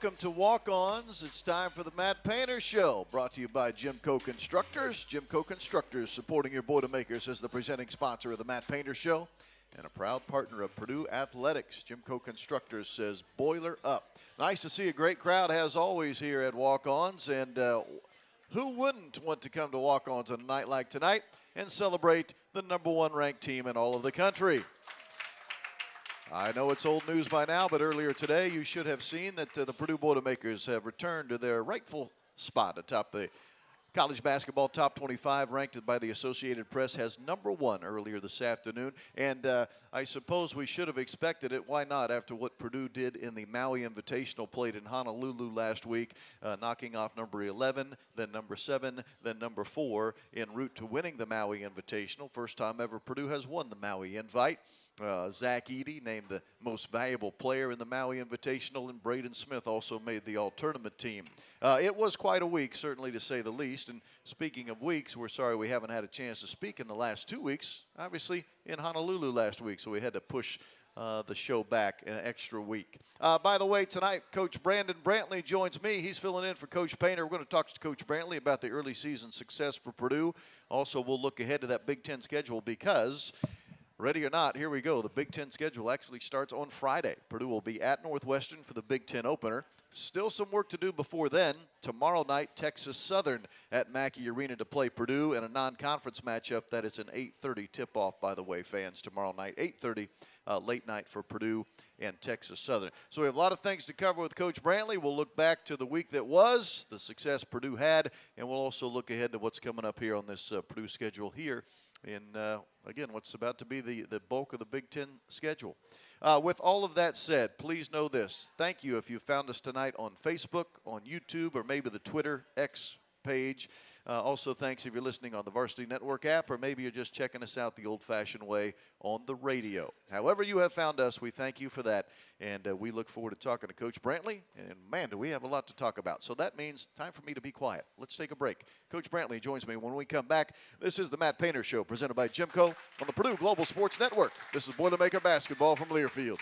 welcome to Walk-Ons. It's time for the Matt Painter Show, brought to you by GEMCO Constructors. GEMCO Constructors supporting your Boilermakers as the presenting sponsor of the Matt Painter Show and a proud partner of Purdue Athletics. GEMCO Constructors says boiler up. Nice to see a great crowd as always here at Walk-Ons, and who wouldn't want to come to Walk-Ons on a night like tonight and celebrate the #1 ranked team in all of the country? I know it's old news by now, but earlier today you should have seen that the Purdue Boilermakers have returned to their rightful spot atop the college basketball top 25, ranked by the Associated Press as #1 earlier this afternoon. And I suppose we should have expected it. Why not, after what Purdue did in the Maui Invitational, played in Honolulu last week, knocking off number 11, then number 7, then number 4 en route to winning the Maui Invitational. First time ever Purdue has won the Maui Invite. Zach Edey named the most valuable player in the Maui Invitational, and Braden Smith also made the all-tournament team. It was quite a week, certainly to say the least. And speaking of weeks, we're sorry we haven't had a chance to speak in the last 2 weeks, obviously in Honolulu last week, so we had to push the show back an extra week. By the way, tonight, Coach Brantley joins me. He's filling in for Coach Painter. We're going to talk to Coach Brantley about the early season success for Purdue. Also, we'll look ahead to that Big Ten schedule because, ready or not, here we go. The Big Ten schedule actually starts on Friday. Purdue will be at Northwestern for the Big Ten opener. Still some work to do before then. Tomorrow night, Texas Southern at Mackey Arena to play Purdue in a non-conference matchup. That is an 8:30 tip-off, by the way, fans, tomorrow night. 8:30, late night for Purdue and Texas Southern. So we have a lot of things to cover with Coach Brantley. We'll look back to the week that was, the success Purdue had, and we'll also look ahead to what's coming up here on this Purdue schedule here in, again, what's about to be the bulk of the Big Ten schedule. With all of that said, please know this. Thank you if you found us tonight on Facebook, on YouTube, or maybe the Twitter X page. Also, thanks if you're listening on the Varsity Network app, or maybe you're just checking us out the old-fashioned way on the radio. However you have found us, we thank you for that, and we look forward to talking to Coach Brantley. And, man, do we have a lot to talk about. So that means time for me to be quiet. Let's take a break. Coach Brantley joins me when we come back. This is the Matt Painter Show, presented by GEMCO on the Purdue Global Sports Network. This is Boilermaker basketball from Learfield.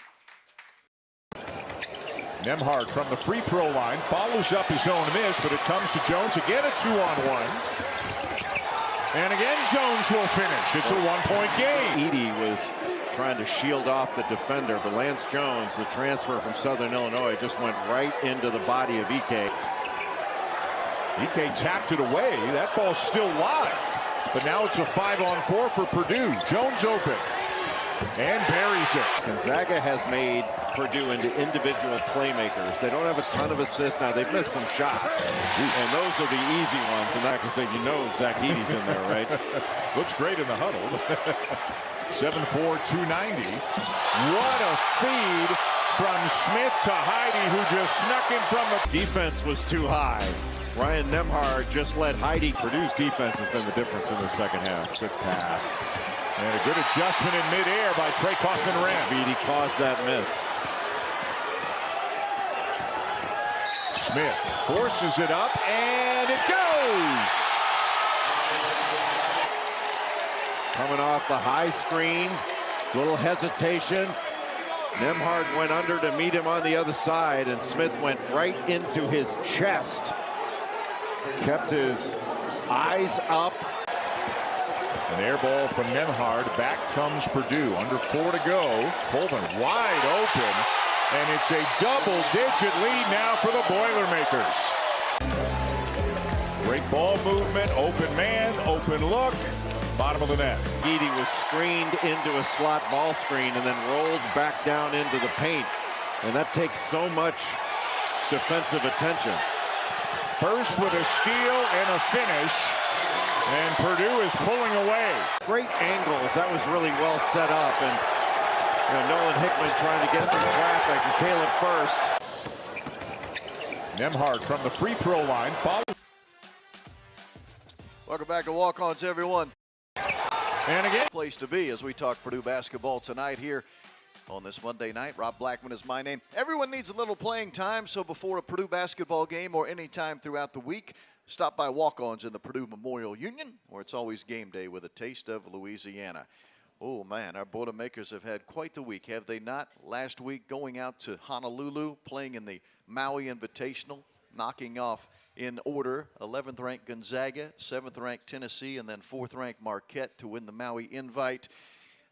Nembhard from the free throw line follows up his own miss, but it comes to Jones. Again, a 2-on-1. And again, Jones will finish. It's a one-point game. Edey was trying to shield off the defender, but Lance Jones, the transfer from Southern Illinois, just went right into the body of Ike. Ike tapped it away. That ball's still live. But now it's a 5-on-4 for Purdue. Jones open. And buries it. Gonzaga has made Purdue into individual playmakers. They don't have a ton of assists now. They've missed some shots. And those are the easy ones. And I can say, you know, Zach Edey's in there, right? Looks great in the huddle. 7'4", 290. What a feed from Smith to Heidi, who just snuck in from the defense was too high. Ryan Nembhard just let Heidi. Purdue's defense has been the difference in the second half. Good pass. And a good adjustment in midair by Trey Kaufman-Renn. Edey caused that miss. Smith forces it up, and it goes! Coming off the high screen, little hesitation. Nembhard went under to meet him on the other side, and Smith went right into his chest. Kept his eyes up. An air ball from Nembhard. Back comes Purdue. Under 4 to go. Colvin wide open. And it's a double-digit lead now for the Boilermakers. Great ball movement. Open man. Open look. Bottom of the net. Edey was screened into a slot ball screen and then rolled back down into the paint. And that takes so much defensive attention. First with a steal and a finish. And Purdue is pulling away. Great angles. That was really well set up. And Nolan Hickman trying to get through traffic. And Caleb first. Nembhard from the free throw line. Welcome back to Walk-Ons, everyone. And again, Place to be as we talk Purdue basketball tonight here on this Monday night. Rob Blackman is my name. Everyone needs a little playing time, so before a Purdue basketball game or any time throughout the week, stop by Walk-Ons in the Purdue Memorial Union, where it's always game day with a taste of Louisiana. Oh, man, our Boilermakers have had quite the week, have they not? Last week going out to Honolulu, playing in the Maui Invitational, knocking off in order 11th ranked Gonzaga, 7th ranked Tennessee, and then 4th ranked Marquette to win the Maui Invite.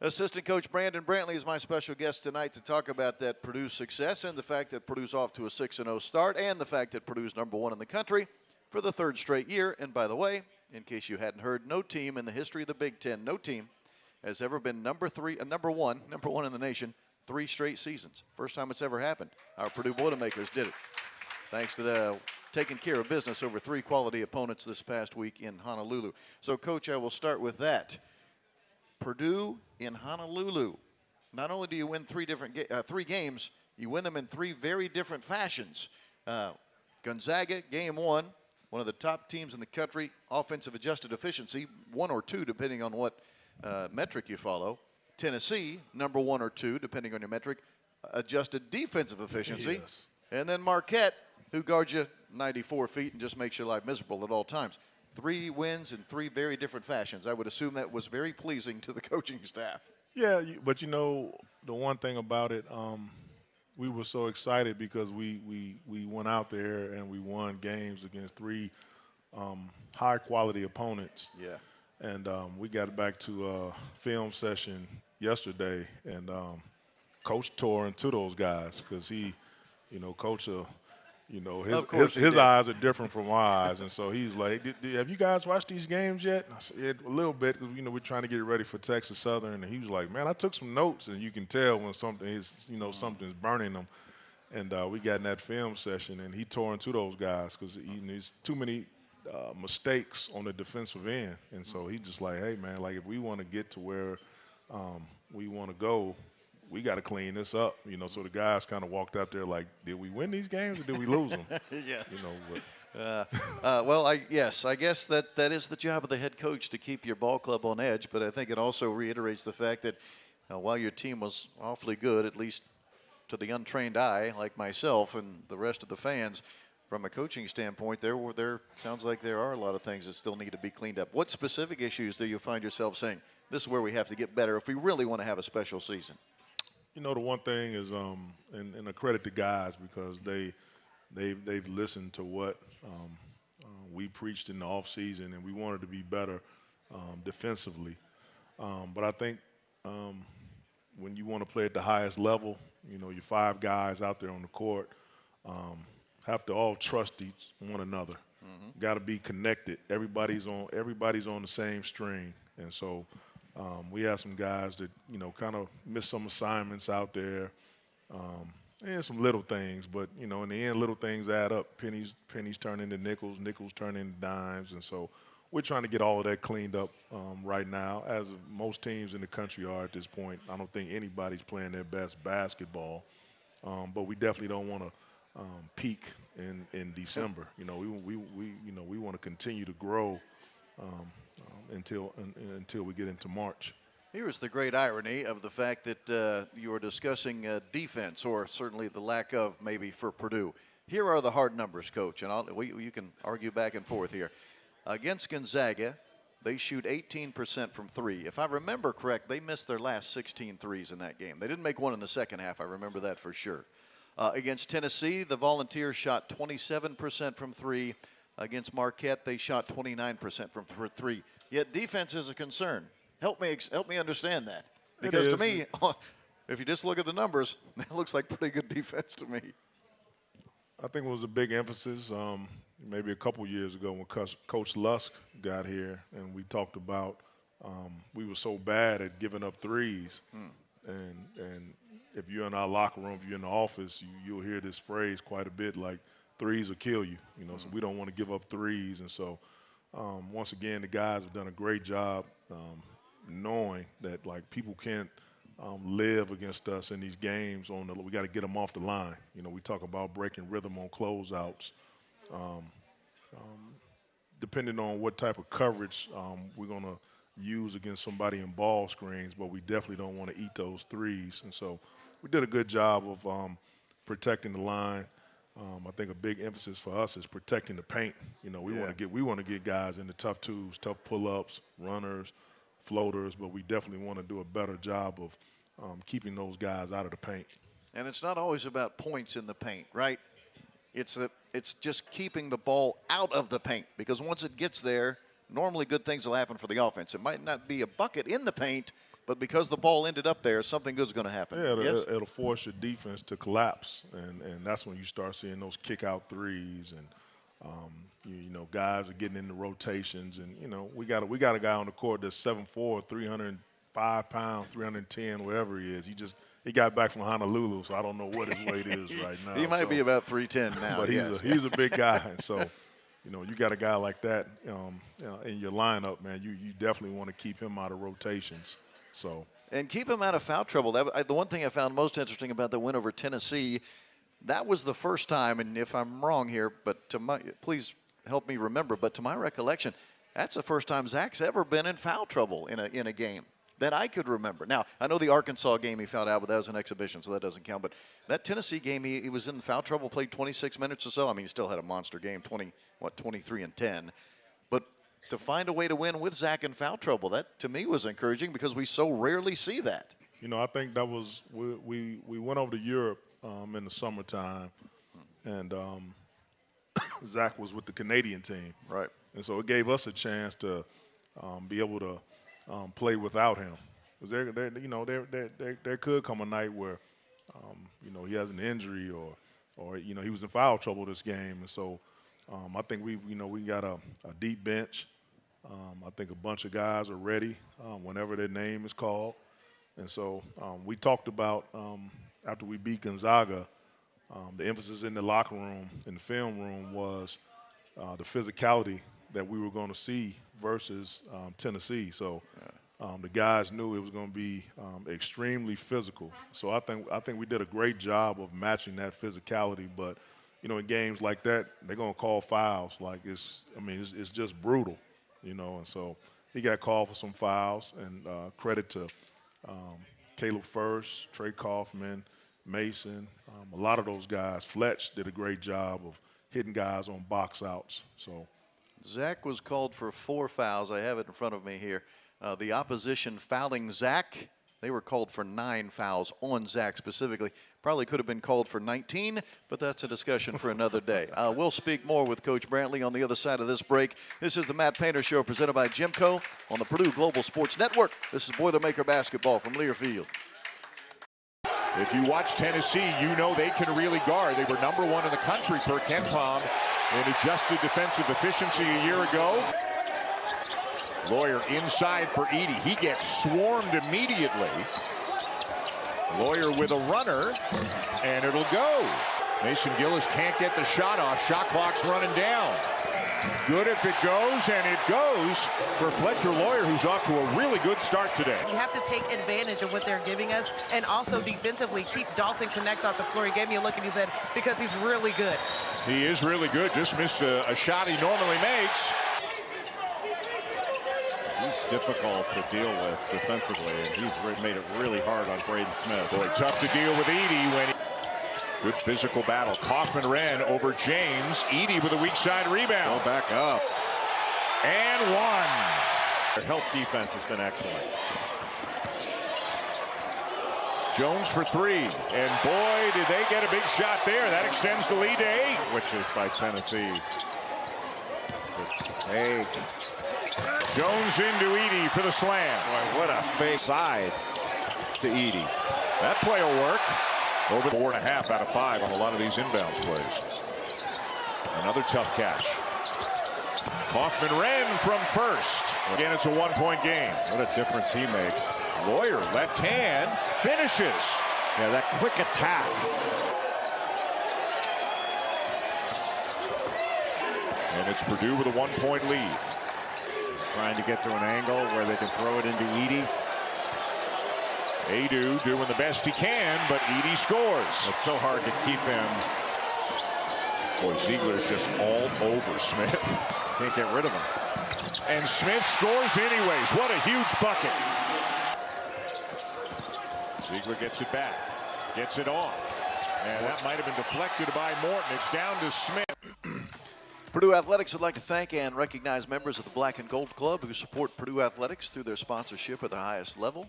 Assistant Coach Brandon Brantley is my special guest tonight to talk about that Purdue success and the fact that Purdue's off to a 6-0 start and the fact that Purdue's #1 in the country for the 3rd straight year. And by the way, in case you hadn't heard, no team in the history of the Big Ten, no team has ever been number one in the nation 3 straight seasons. First time it's ever happened. Our Purdue Boilermakers did it, thanks to the taking care of business over 3 quality opponents this past week in Honolulu. So, Coach, I will start with that. Purdue in Honolulu. Not only do you win 3 games, you win them in 3 very different fashions. Gonzaga, game 1, one of the top teams in the country, offensive adjusted efficiency, 1 or 2, depending on what metric you follow. Tennessee, #1 or 2, depending on your metric, adjusted defensive efficiency. Yes. And then Marquette, who guards you 94 feet and just makes your life miserable at all times. 3 wins in 3 very different fashions. I would assume that was very pleasing to the coaching staff. Yeah, but you know, the one thing about it, we were so excited because we went out there and we won games against 3 high-quality opponents. Yeah. And we got back to a film session yesterday, and Coach tore into those guys because he, Coach, his eyes are different from our eyes, and so he's like, "Have you guys watched these games yet?" And I said, "Yeah, a little bit, because we're trying to get ready for Texas Southern." And he was like, "Man, I took some notes," and you can tell when something is, something's burning them. And we got in that film session, and he tore into those guys because there's too many mistakes on the defensive end, and so he's just like, "Hey, man, like if we want to get to where we want to go, we got to clean this up." So the guys kind of walked out there like, "Did we win these games or did we lose them?" Yeah. But well, I guess that is the job of the head coach, to keep your ball club on edge. But I think it also reiterates the fact that while your team was awfully good, at least to the untrained eye like myself and the rest of the fans, from a coaching standpoint, there sounds like there are a lot of things that still need to be cleaned up. What specific issues do you find yourself saying, this is where we have to get better if we really want to have a special season? the one thing is, and a credit to guys because they've listened to what we preached in the off season, and we wanted to be better defensively. But I think when you want to play at the highest level, your 5 guys out there on the court have to all trust one another. Mm-hmm. Got to be connected. Everybody's on the same string, and so we have some guys that kind of miss some assignments out there, and some little things. But in the end, little things add up. Pennies turn into nickels, nickels turn into dimes, and so we're trying to get all of that cleaned up right now, as most teams in the country are at this point. I don't think anybody's playing their best basketball, but we definitely don't want to peak in December. We want to continue to grow until we get into March. Here's the great irony of the fact that you were discussing defense, or certainly the lack of maybe for Purdue. Here are the hard numbers, Coach, and you can argue back and forth here. Against Gonzaga, they shoot 18% from 3. If I remember correct, they missed their last 16 threes in that game. They didn't make one in the second half. I remember that for sure. Against Tennessee, the Volunteers shot 27% from 3. Against Marquette, they shot 29% from 3. Yet defense is a concern. Help me understand that. Because to me, if you just look at the numbers, it looks like pretty good defense to me. I think it was a big emphasis maybe a couple years ago when Coach Lusk got here, and we talked about we were so bad at giving up threes. And if you're in our locker room, if you're in the office, you'll hear this phrase quite a bit, like threes will kill you. So we don't want to give up threes. And so once again, the guys have done a great job knowing that like people can't live against us in these games. We got to get them off the line. We talk about breaking rhythm on closeouts. Depending on what type of coverage we're going to use against somebody in ball screens, but we definitely don't want to eat those threes. And so we did a good job of protecting the line. I think a big emphasis for us is protecting the paint. We want to get guys into tough twos, tough pull-ups, runners, floaters, but we definitely want to do a better job of keeping those guys out of the paint. And it's not always about points in the paint, right? It's just keeping the ball out of the paint, because once it gets there, normally good things will happen for the offense. It might not be a bucket in the paint, but because the ball ended up there, something good's going to happen. Yeah, it'll force your defense to collapse, and that's when you start seeing those kick-out threes, and you know, guys are getting into rotations, and you know, we got a guy on the court that's 7'4", 305 pounds, 310, whatever he is. He got back from Honolulu, so I don't know what his weight is right now. He might be about 310 now. But he's a big guy, and so you know, you got a guy like that you know, in your lineup, man. You definitely want to keep him out of rotations. So. And keep him out of foul trouble. The one thing I found most interesting about the win over Tennessee, that was the first time, and if I'm wrong here, but please help me remember, but to my recollection, that's the first time Zach's ever been in foul trouble in a game that I could remember. Now, I know the Arkansas game he fouled out, but that was an exhibition, so that doesn't count. But that Tennessee game, he was in foul trouble, played 26 minutes or so. I mean, he still had a monster game, 23 and 10. But to find a way to win with Zach in foul trouble, that to me was encouraging, because we so rarely see that. You know, I think that was we went over to Europe in the summertime, and Zach was with the Canadian team. Right. And so it gave us a chance to be able to play without him. Because there could come a night where, you know, he has an injury or you know, he was in foul trouble this game. And so I think we got a deep bench. I think a bunch of guys are ready whenever their name is called. And so we talked about, after we beat Gonzaga, the emphasis in the locker room, in the film room, was the physicality that we were going to see versus Tennessee. So the guys knew it was going to be extremely physical. So I think we did a great job of matching that physicality. But you know, in games like that, they're going to call fouls. Like it's just brutal, you know. And so he got called for some fouls. And credit to Caleb First, Trey Kaufman, Mason, a lot of those guys. Fletch did a great job of hitting guys on box outs. So Zach was called for 4 fouls. I have it in front of me here. The opposition fouling Zach, they were called for 9 fouls on Zach specifically. Probably could have been called for 19, but that's a discussion for another day. We'll speak more with Coach Brantley on the other side of this break. This is the Matt Painter Show, presented by GEMCO on the Purdue Global Sports Network. This is Boilermaker basketball from Learfield. If you watch Tennessee, you know they can really guard. They were #1 in the country per KenPom in adjusted defensive efficiency a year ago. Lawyer inside for Edey. He gets swarmed immediately. Lawyer with a runner, and it'll go. Mason Gillis can't get the shot off. Shot clock's running down. Good if it goes, and it goes for Fletcher Lawyer, who's off to a really good start today. You have to take advantage of what they're giving us, and also defensively keep Dalton Connect off the floor. He gave me a look and he said, because he's really good. He is really good. Just missed a shot he normally makes. He's difficult to deal with defensively, and he's made it really hard on Braden Smith. Boy, tough to deal with Edey when good physical battle. Kaufman-Renn over James. Edey with a weak side rebound. Go back up. And one. Their help defense has been excellent. Jones for 3. And boy, did they get a big shot there. That extends the lead to 8. Which is by Tennessee. Hey. Jones into Edey for the slam. Boy, what a fake side to Edey. That play will work. Over 4.5 out of 5 on a lot of these inbound plays. Another tough catch. Kaufman-Renn from first. Again, it's a 1-point game. What a difference he makes. Lawyer, left hand, finishes. Yeah, that quick attack. And it's Purdue with a 1-point lead. Trying to get to an angle where they can throw it into Edey. Edey doing the best he can, but Edey scores. It's so hard to keep him. Boy, Ziegler's just all over Smith. Can't get rid of him. And Smith scores anyways. What a huge bucket. Ziegler gets it back. Gets it off. And that might have been deflected by Morton. It's down to Smith. Purdue Athletics would like to thank and recognize members of the Black and Gold Club who support Purdue Athletics through their sponsorship at the highest level.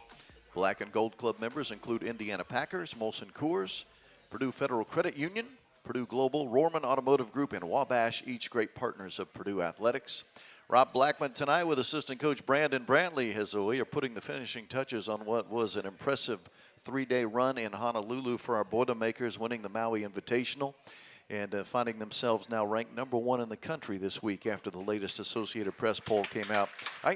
Black and Gold Club members include Indiana Packers, Molson Coors, Purdue Federal Credit Union, Purdue Global, Rorman Automotive Group, and Wabash, each great partners of Purdue Athletics. Rob Blackman tonight with assistant coach Brandon Brantley as we are putting the finishing touches on what was an impressive three-day run in Honolulu for our Boilermakers, winning the Maui Invitational and finding themselves now ranked #1 in the country this week after the latest Associated Press poll came out. I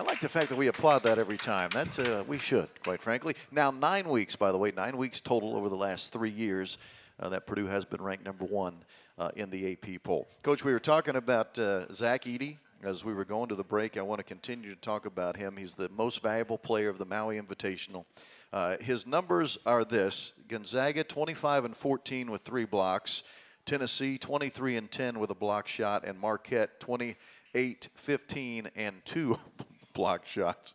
like the fact that we applaud that every time. That's we should, quite frankly. Now 9 weeks, by the way, 9 weeks total over the last 3 years that Purdue has been ranked #1 in the AP poll. Coach, we were talking about Zach Edey as we were going to the break. I want to continue to talk about him. He's the most valuable player of the Maui Invitational. His numbers are this: Gonzaga 25-14 with 3 blocks, Tennessee 23-10 with a block shot, and Marquette 28-15 and 2 block shots.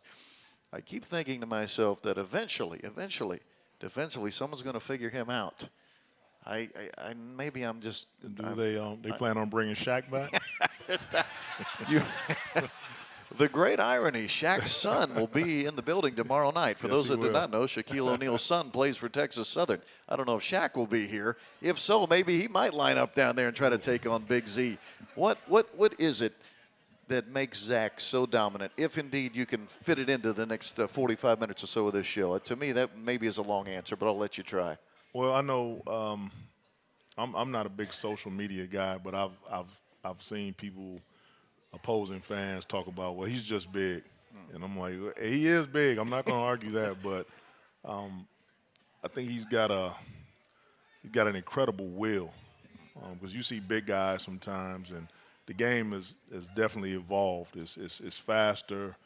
I keep thinking to myself that eventually, defensively, someone's going to figure him out. Maybe I'm just. They plan on bringing Shaq back? The great irony, Shaq's son will be in the building tomorrow night. For those that do not know, Shaquille O'Neal's son plays for Texas Southern. I don't know if Shaq will be here. If so, maybe he might line up down there and try to take on Big Z. What is it that makes Zach so dominant, if indeed you can fit it into the next 45 minutes or so of this show? To me, that maybe is a long answer, but I'll let you try. Well, I know I'm not a big social media guy, but I've seen people, opposing fans, talk about, well, he's just big. And I'm like, he is big. I'm not going to argue that, but I think he's got an incredible will, because you see big guys sometimes, and the game is definitely evolved. It's faster.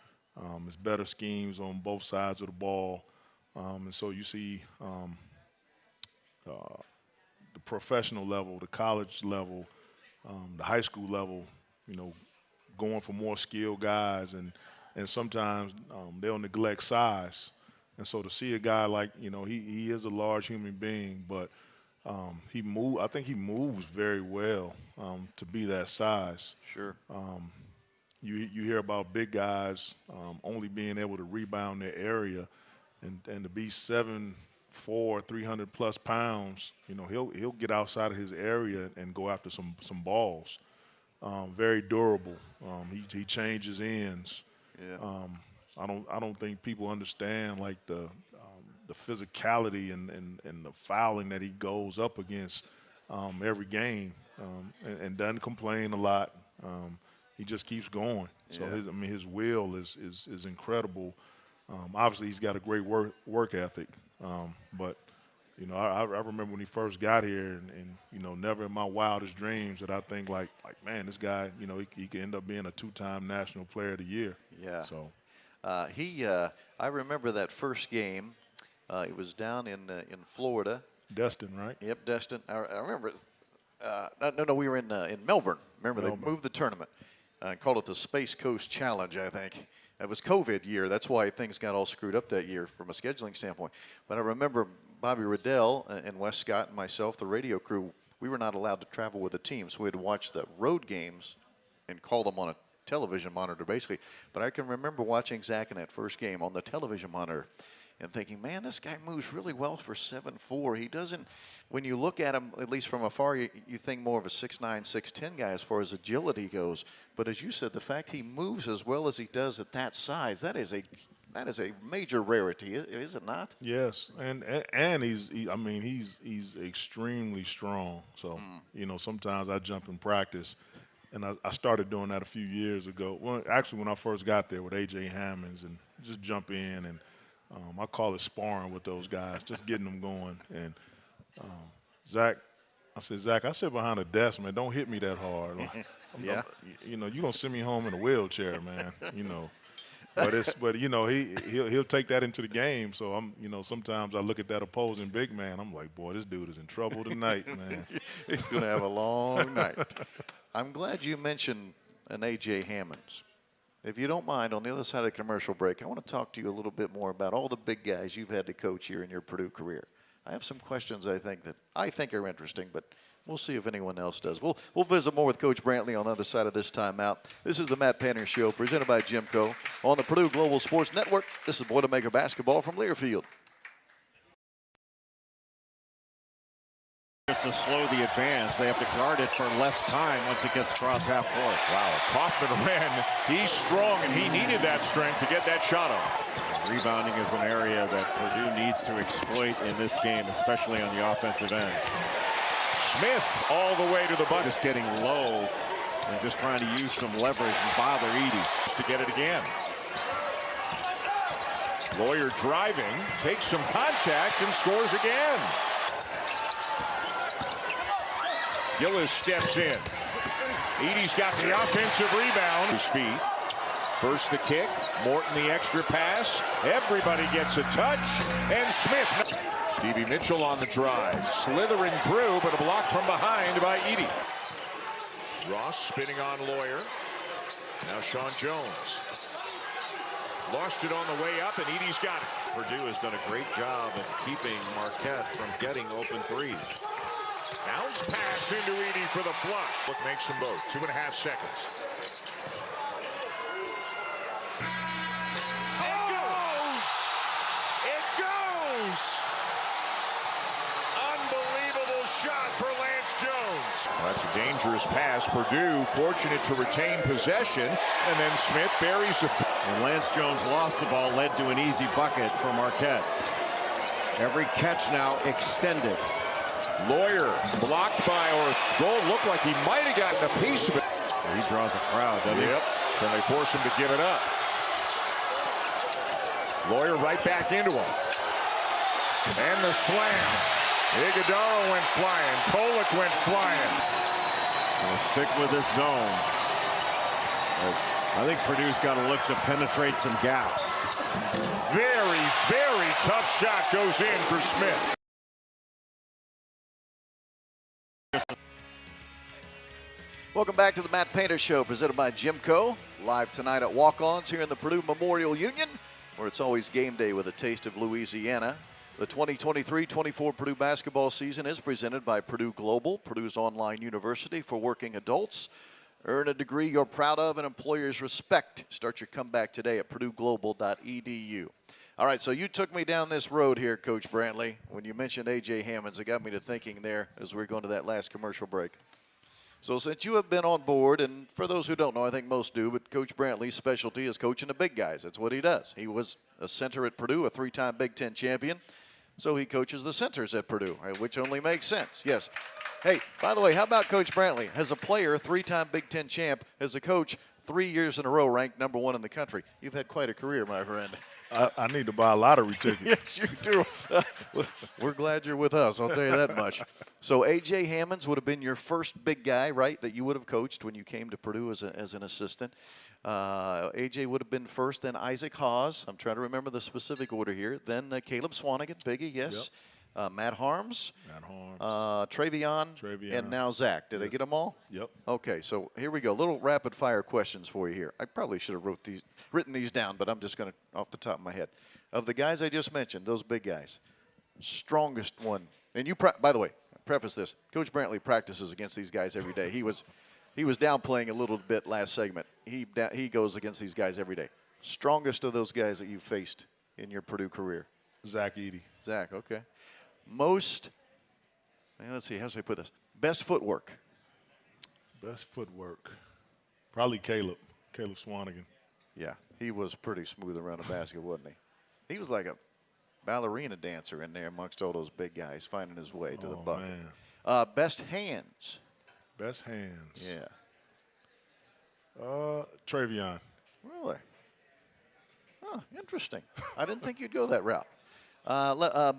It's better schemes on both sides of the ball, and so you see the professional level, the college level, the high school level, going for more skilled guys, and sometimes they'll neglect size. And so to see a guy like, he is a large human being, but I think he moves very well to be that size. Sure. You hear about big guys only being able to rebound their area, and to be 7'4", 300+ pounds, he'll get outside of his area and go after some balls. Very durable. He changes ends. Yeah. I don't think people understand like the physicality and the fouling that he goes up against every game, and doesn't complain a lot. He just keeps going. So his will is incredible. Obviously he's got a great work ethic, but. I remember when he first got here, and never in my wildest dreams did I think like man, this guy, he could end up being a 2-time National Player of the Year. Yeah. So, I remember that first game. It was down in Florida. Destin, right? Yep, Destin. I remember. No, we were in Melbourne. Remember, Melbourne. They moved the tournament and called it the Space Coast Challenge, I think. It was COVID year. That's why things got all screwed up that year from a scheduling standpoint. But I remember Bobby Riddell and Wes Scott and myself, the radio crew, we were not allowed to travel with the team, so we had to watch the road games and call them on a television monitor, basically. But I can remember watching Zach in that first game on the television monitor and thinking, man, this guy moves really well for 7'4". He doesn't, when you look at him, at least from afar, you think more of a 6'9", 6'10" guy as far as agility goes. But as you said, the fact he moves as well as he does at that size, that is a major rarity, is it not? Yes, and he's extremely strong. So, sometimes I jump in practice, and I started doing that a few years ago. Well, actually, when I first got there with A.J. Hammonds, and just jump in, and I call it sparring with those guys, just getting them going. And Zach, I sit behind a desk, man. Don't hit me that hard. Like, you're gonna send me home in a wheelchair, man. But he'll take that into the game. So I'm, sometimes I look at that opposing big man. I'm like, boy, this dude is in trouble tonight, man. He's gonna have a long night. I'm glad you mentioned an A.J. Hammonds. If you don't mind, on the other side of the commercial break, I want to talk to you a little bit more about all the big guys you've had to coach here in your Purdue career. I have some questions I think are interesting, but we'll see if anyone else does. We'll visit more with Coach Brantley on the other side of this timeout. This is the Matt Painter Show, presented by GEMCO on the Purdue Global Sports Network. This is Boilermaker basketball from Learfield. starts to slow the advance. They have to guard it for less time once it gets across half court. Wow, Kaufman ran. He's strong, and he needed that strength to get that shot off. Rebounding is an area that Purdue needs to exploit in this game, especially on the offensive end. Smith all the way to the bucket. Just getting low and just trying to use some leverage and bother Edey. To get it again. Lawyer driving, takes some contact, and scores again. Gillis steps in. Edey's got the offensive rebound. His feet. First the kick, Morton the extra pass. Everybody gets a touch, and Smith. Stevie Mitchell on the drive, slithering through, but a block from behind by Edey. Ross spinning on Lawyer. Now Sean Jones. Lost it on the way up, and Edey's got it. Purdue has done a great job of keeping Marquette from getting open threes. Bounce pass into Edey for the flush. Look, makes them both. 2.5 seconds. It goes! Unbelievable shot for Lance Jones. That's a dangerous pass. Purdue fortunate to retain possession, and then Smith buries the. And Lance Jones lost the ball, led to an easy bucket for Marquette. Every catch now extended. Lawyer blocked by, or goal looked like he might have gotten a piece of it. He draws a crowd, doesn't he? Yep. Then they force him to give it up. Lawyer right back into him. And the slam. Iguodala went flying. Pollock went flying. We'll stick with this zone. I think Purdue's got to look to penetrate some gaps. Very, very tough shot goes in for Smith. Welcome back to the Matt Painter Show, presented by GEMCO. Live tonight at Walk-Ons here in the Purdue Memorial Union, where it's always game day with a taste of Louisiana. The 2023-24 Purdue basketball season is presented by Purdue Global, Purdue's online university for working adults. Earn a degree you're proud of and employers respect. Start your comeback today at purdueglobal.edu. All right, so you took me down this road here, Coach Brantley. When you mentioned A.J. Hammonds, it got me to thinking there as we were going to that last commercial break. So since you have been on board, and for those who don't know, I think most do, but Coach Brantley's specialty is coaching the big guys. That's what he does. He was a center at Purdue, a 3-time Big Ten champion. So he coaches the centers at Purdue, which only makes sense. Yes. Hey, by the way, how about Coach Brantley? As a player, 3-time Big Ten champ. As a coach, 3 years in a row ranked #1 in the country. You've had quite a career, my friend. I need to buy a lottery ticket. Yes, you do. We're glad you're with us, I'll tell you that much. So A.J. Hammonds would have been your first big guy, right, that you would have coached when you came to Purdue as an assistant. A.J. would have been first, then Isaac Hawes. I'm trying to remember the specific order here. Then Caleb Swanigan, Biggie, yes. Yep. Matt Harms. Travion. And now Zach. Did I get them all? Yep. Okay, so here we go. Little rapid-fire questions for you here. I probably should have written these down, but I'm just going to off the top of my head. Of the guys I just mentioned, those big guys, strongest one. And you, by the way, preface this. Coach Brantley practices against these guys every day. He was downplaying a little bit last segment. He goes against these guys every day. Strongest of those guys that you've faced in your Purdue career? Zach Edey. Zach, okay. Most, let's see, how should I put this? Best footwork. Best footwork. Probably Caleb Swanigan. Yeah, he was pretty smooth around the basket, wasn't he? He was like a ballerina dancer in there amongst all those big guys, finding his way to the bucket. Man. Best hands. Best hands. Yeah. Travion. Really? Oh, interesting. I didn't think you'd go that route.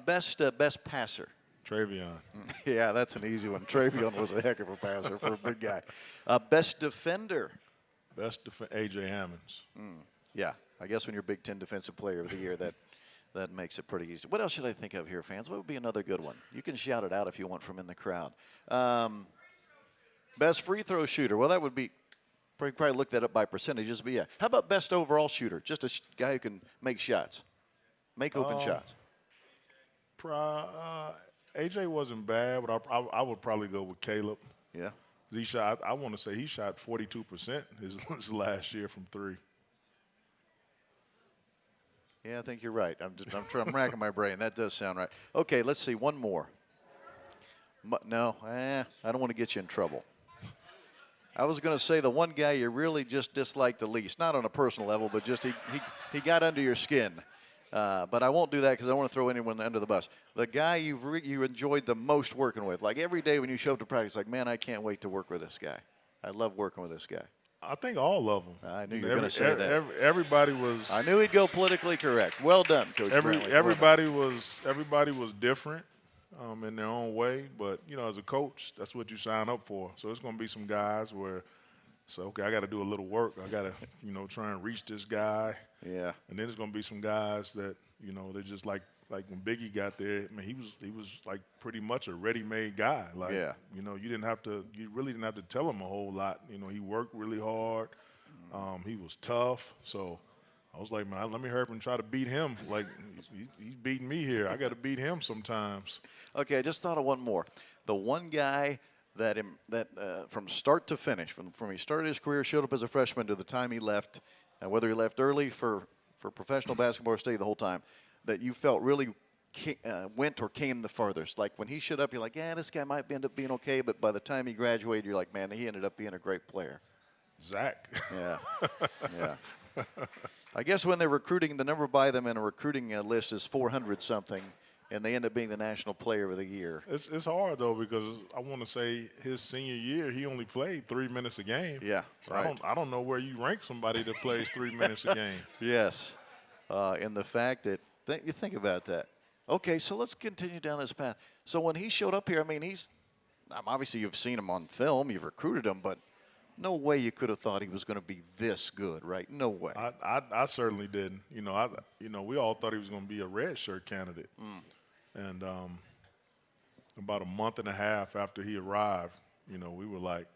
Best passer. Travion. Yeah, that's an easy one. Travion was a heck of a passer for a big guy. Best defender. A.J. Hammonds. Yeah, I guess when you're Big Ten Defensive Player of the Year, that makes it pretty easy. What else should I think of here, fans? What would be another good one? You can shout it out if you want from in the crowd. Best free throw shooter. Well, that would be probably look that up by percentages, but yeah. How about best overall shooter? Just a guy who can make shots, make open shots. AJ wasn't bad, but I would probably go with Caleb. Yeah. He shot. I want to say he shot 42% his last year from 3. Yeah, I think you're right. I'm racking my brain. That does sound right. Okay, let's see one more. No, I don't want to get you in trouble. I was going to say the one guy you really just dislike the least, not on a personal level, but just he got under your skin. But I won't do that because I don't want to throw anyone under the bus. The guy you enjoyed the most working with, like every day when you show up to practice, like, man, I can't wait to work with this guy. I love working with this guy. I think all of them. I knew you were going to say that. Everybody was. I knew he'd go politically correct. Well done, Coach Brantley. Everybody was different in their own way. But, you know, as a coach, that's what you sign up for. So it's going to be some guys where, okay, I got to do a little work. I got to, you know, try and reach this guy. Yeah. And then there's going to be some guys that, you know, they're just like when Biggie got there, I mean, he was like pretty much a ready-made guy. Like, yeah. You know, you really didn't have to tell him a whole lot. You know, he worked really hard. He was tough. So I was like, man, let me hurry up and try to beat him. Like, he's beating me here. I got to beat him sometimes. Okay, I just thought of one more. The one guy that from start to finish, from he started his career, showed up as a freshman to the time he left, and whether he left early for professional basketball or stayed the whole time, that you felt really went or came the farthest. Like when he showed up, you're like, yeah, this guy might end up being okay, but by the time he graduated, you're like, man, he ended up being a great player. Zach. Yeah, yeah. I guess when they're recruiting, the number by them in a recruiting list is 400-something, and they end up being the National Player of the Year. It's hard, though, because I want to say his senior year, he only played 3 minutes a game. Yeah, so right. I don't know where you rank somebody that plays 3 minutes a game. Yes, and the fact that you think about that. Okay, so let's continue down this path. So when he showed up here, I mean, obviously you've seen him on film, you've recruited him, but no way you could have thought he was going to be this good, right? No way. I certainly didn't. You know, we all thought he was going to be a red shirt candidate. And about a month and a half after he arrived, you know, we were like,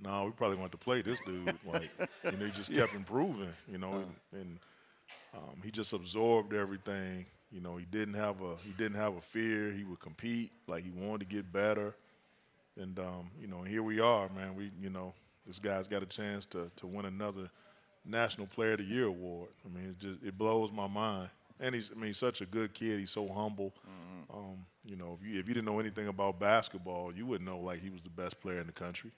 no, we probably want to play this dude. Like, you know, he just kept improving, you know, and he just absorbed everything. You know, he didn't have a fear. He would compete, like he wanted to get better. And you know, here we are, man. This guy's got a chance to win another National Player of the Year award. I mean, it blows my mind. And he's such a good kid. He's so humble. You know, if you didn't know anything about basketball, you wouldn't know like he was the best player in the country.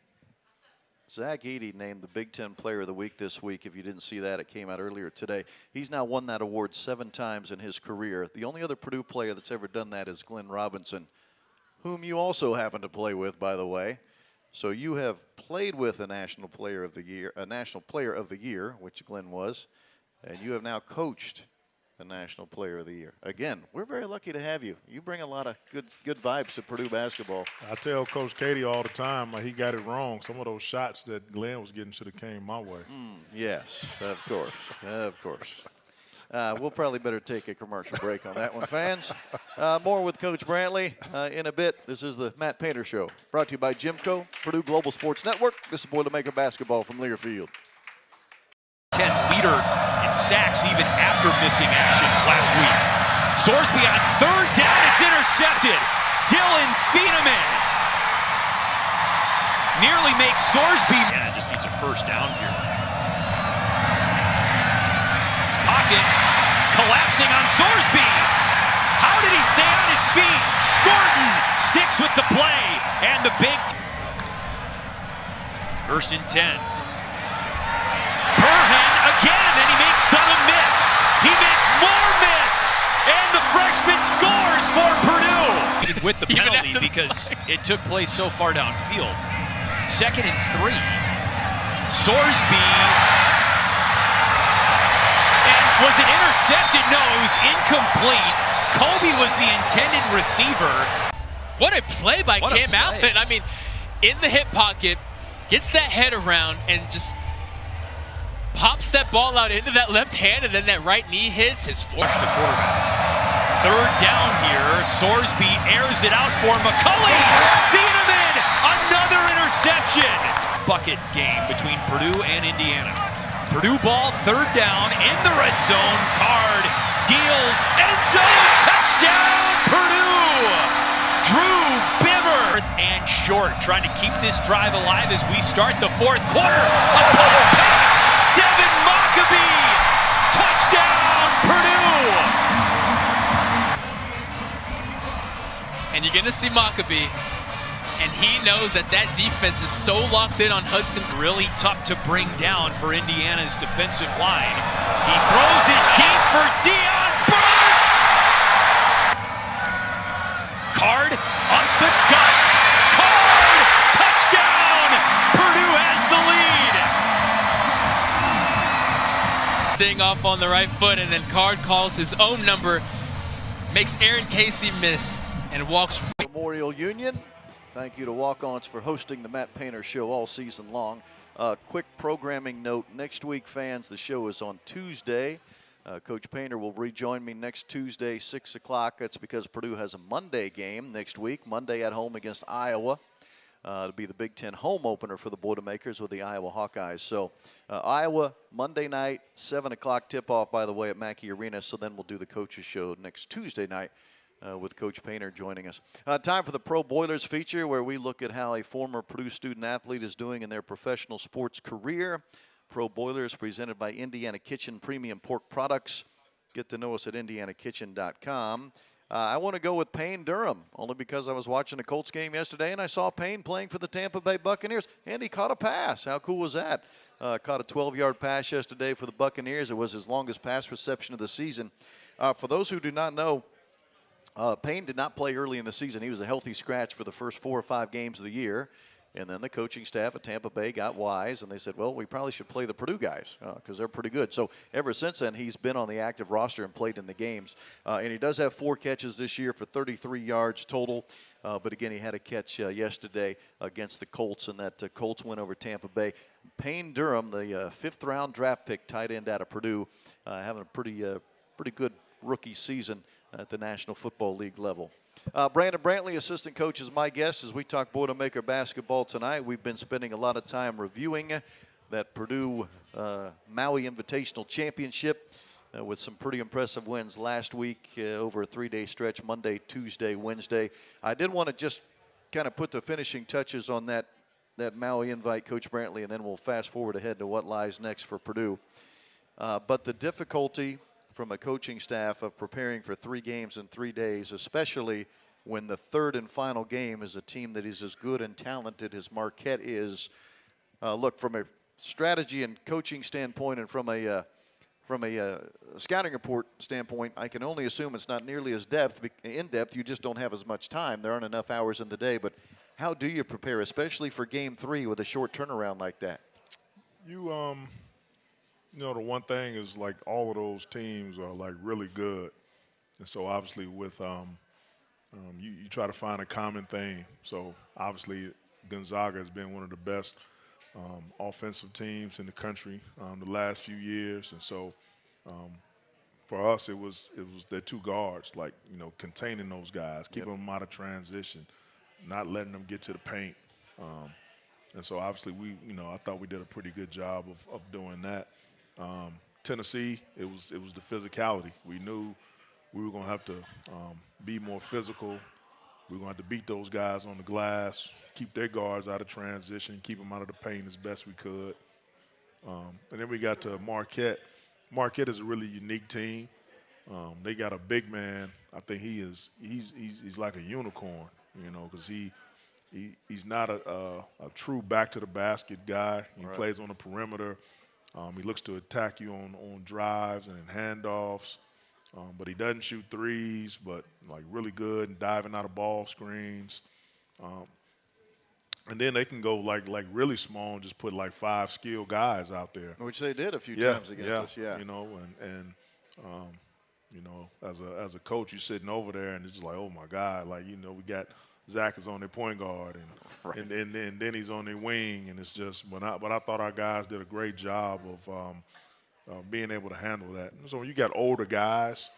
Zach Edey named the Big Ten Player of the Week this week. If you didn't see that, it came out earlier today. He's now won that award 7 times in his career. The only other Purdue player that's ever done that is Glenn Robinson, whom you also happen to play with, by the way. So you have played with a National Player of the Year, which Glenn was, and you have now coached a National Player of the Year. Again, we're very lucky to have you. You bring a lot of good vibes to Purdue basketball. I tell Coach Katie all the time, like, he got it wrong. Some of those shots that Glenn was getting should have came my way. Yes, of course, of course. We'll probably better take a commercial break on that one, fans. More with Coach Brantley in a bit. This is the Matt Painter Show, brought to you by GEMCO, Purdue Global Sports Network. This is Boilermaker Basketball from Learfield. 10 leader in sacks even after missing action last week. Sorsby on 3rd down, it's intercepted. Dylan Thieneman nearly makes Sorsby. And it just needs a 1st down here. Pocket collapsing on Sorsby. How did he stay on his feet? Scorton sticks with the play and the big 1st and 10. Again, and then he makes Dunham miss. He makes more miss, and the freshman scores for Purdue. With the penalty because it took place so far downfield. 2nd and 3. Sorsby. And was it intercepted? No, it was incomplete. Kobe was the intended receiver. What a play by Cam Allen. I mean, in the hip pocket, gets that head around and just pops that ball out into that left hand, and then that right knee hits his force the quarterback. 3rd down here. Sorsby airs it out for McCulley. Thieneman, another interception. Bucket game between Purdue and Indiana. Purdue ball, 3rd down in the red zone. Card deals, end zone, touchdown Purdue. Drew Bimmer and short, trying to keep this drive alive as we start the 4th quarter. A punt pass. Devin Maccabee, touchdown Purdue! And you're going to see Maccabee and he knows that that defense is so locked in on Hudson. Really tough to bring down for Indiana's defensive line. He throws it deep for Deion Burks. Card up the gut. Card! Touchdown! Purdue has the lead. Thing off on the right foot, and then Card calls his own number, makes Aaron Casey miss, and walks. Memorial Union. Thank you to Walk-Ons for hosting the Matt Painter Show all season long. Quick programming note, next week, fans, the show is on Tuesday. Coach Painter will rejoin me next Tuesday, 6 o'clock. That's because Purdue has a Monday game next week, Monday at home against Iowa. It'll be the Big Ten home opener for the Boilermakers with the Iowa Hawkeyes. So Iowa, Monday night, 7 o'clock tip-off, by the way, at Mackey Arena. So then we'll do the coaches show next Tuesday night. With Coach Painter joining us. Time for the Pro Boilers feature, where we look at how a former Purdue student athlete is doing in their professional sports career. Pro Boilers presented by Indiana Kitchen Premium Pork Products. Get to know us at indianakitchen.com. I want to go with Payne Durham, only because I was watching the Colts game yesterday and I saw Payne playing for the Tampa Bay Buccaneers, and he caught a pass. How cool was that? Caught a 12-yard pass yesterday for the Buccaneers. It was his longest pass reception of the season. For those who do not know, Payne did not play early in the season. He was a healthy scratch for the first 4 or 5 games of the year. And then the coaching staff at Tampa Bay got wise, and they said, well, we probably should play the Purdue guys because they're pretty good. So ever since then, he's been on the active roster and played in the games. And he does have 4 catches this year for 33 yards total. But, again, he had a catch yesterday against the Colts, and that Colts win over Tampa Bay. Payne Durham, the 5th-round draft pick tight end out of Purdue, having a pretty good rookie season at the National Football League level. Brandon Brantley, assistant coach, is my guest as we talk Boilermaker basketball tonight. We've been spending a lot of time reviewing that Purdue Maui Invitational Championship with some pretty impressive wins last week over a 3-day stretch, Monday, Tuesday, Wednesday. I did want to just kind of put the finishing touches on that Maui invite, Coach Brantley, and then we'll fast forward ahead to what lies next for Purdue. But the difficulty from a coaching staff of preparing for 3 games in 3 days, especially when the 3rd and final game is a team that is as good and talented as Marquette is. Look, from a strategy and coaching standpoint and from a scouting report standpoint, I can only assume it's not nearly as in-depth. You just don't have as much time. There aren't enough hours in the day. But how do you prepare, especially for Game 3 with a short turnaround like that? You know, the one thing is, like, all of those teams are, like, really good. And so, obviously, with you try to find a common thing. So, obviously, Gonzaga has been one of the best offensive teams in the country the last few years. And so, for us, it was their 2 guards, like, you know, containing those guys, keeping them out of transition, not letting them get to the paint. And so, obviously, I thought we did a pretty good job of doing that. Tennessee, it was the physicality. We knew we were going to have to be more physical. We were going to have to beat those guys on the glass, keep their guards out of transition, keep them out of the paint as best we could. And then we got to Marquette. Marquette is a really unique team. They got a big man. I think he's like a unicorn, you know, because he's not a true back-to-the-basket guy. He plays on the perimeter. He looks to attack you on drives and in handoffs, but he doesn't shoot threes, but, like, really good and diving out of ball screens. And then they can go, like really small and just put, like, 5 skilled guys out there. Which they did a few times against us, You know, and you know, as a coach, you're sitting over there and it's just like, oh, my God. Like, you know, we got Zach is on their point guard, and then he's on their wing, and it's just. But I thought our guys did a great job of being able to handle that. So when you got older guys,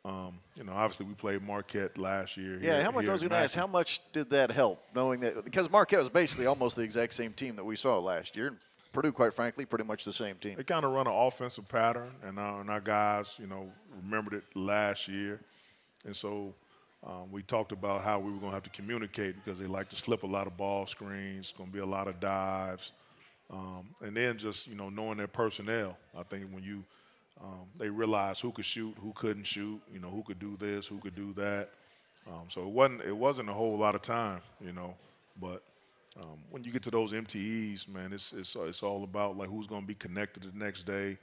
you know, obviously we played Marquette last year. Yeah, I was going to ask, how much did that help, knowing that, because Marquette was basically almost the exact same team that we saw last year. Purdue, quite frankly, pretty much the same team. They kind of run an offensive pattern, and our guys, you know, remembered it last year, and so. We talked about how we were going to have to communicate because they like to slip a lot of ball screens. It's going to be a lot of dives. And then just, you know, knowing their personnel. I think when they realized who could shoot, who couldn't shoot, you know, who could do this, who could do that. So it wasn't a whole lot of time, you know. But when you get to those MTEs, man, it's all about like who's going to be connected the next day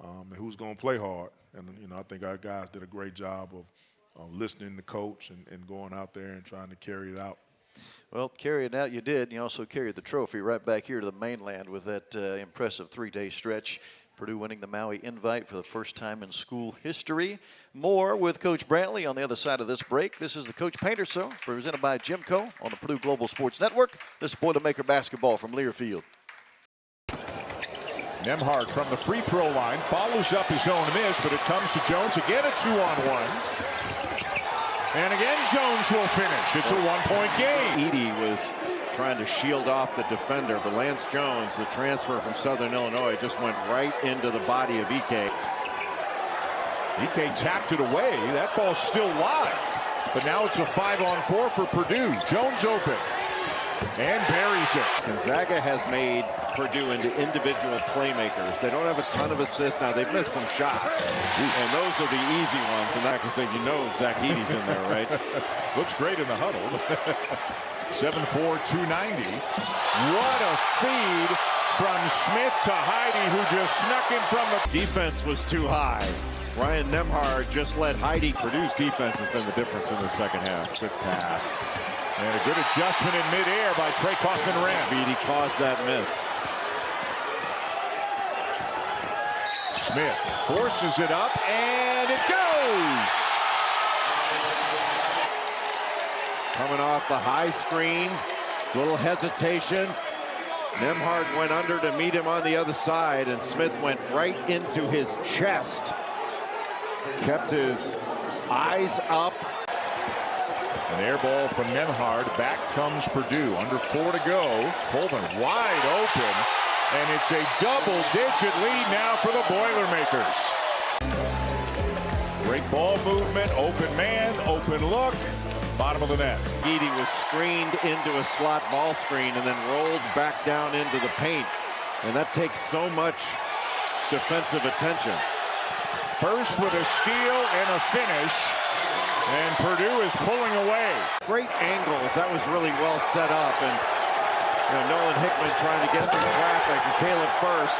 and who's going to play hard. And I think our guys did a great job of listening to coach and going out there and trying to carry it out. Well, carry it out you did. You also carried the trophy right back here to the mainland with that impressive 3-day stretch. Purdue winning the Maui Invite for the first time in school history. More with Coach Brantley on the other side of this break. This is the Coach Painter Show, presented by GEMCO on the Purdue Global Sports Network. This is Boilermaker basketball from Learfield. Nembhard from the free throw line follows up his own miss, but it comes to Jones again, a 2-on-1. And again, Jones will finish. It's a 1-point game. Edey was trying to shield off the defender, but Lance Jones, the transfer from Southern Illinois, just went right into the body of Ike. Ike tapped it away. That ball's still live. But now it's a 5-on-4 for Purdue. Jones open and buries it. Gonzaga has made Purdue into individual playmakers. They don't have a ton of assists now. They've missed some shots, and those are the easy ones. And I can think, Zach Edey's in there, right? Looks great in the huddle. 7'4", 290. What a feed from Smith to Edey, who just snuck in from the defense was too high. Ryan Nembhard just let Edey. Purdue's defense has been the difference in the second half. Good pass. And a good adjustment in midair by Trey Kaufman-Ramp. Edey caused that miss. Smith forces it up, and it goes! Coming off the high screen, little hesitation. Nembhard went under to meet him on the other side, and Smith went right into his chest. Kept his eyes up. An air ball from Nembhard. Back comes Purdue. Under 4 to go. Colvin wide open. And it's a double-digit lead now for the Boilermakers. Great ball movement. Open man. Open look. Bottom of the net. Edey was screened into a slot ball screen and then rolled back down into the paint. And that takes so much defensive attention. First with a steal and a finish. And Purdue is pulling away. Great angles. That was really well set up. And Nolan Hickman trying to get through traffic. And Caleb first.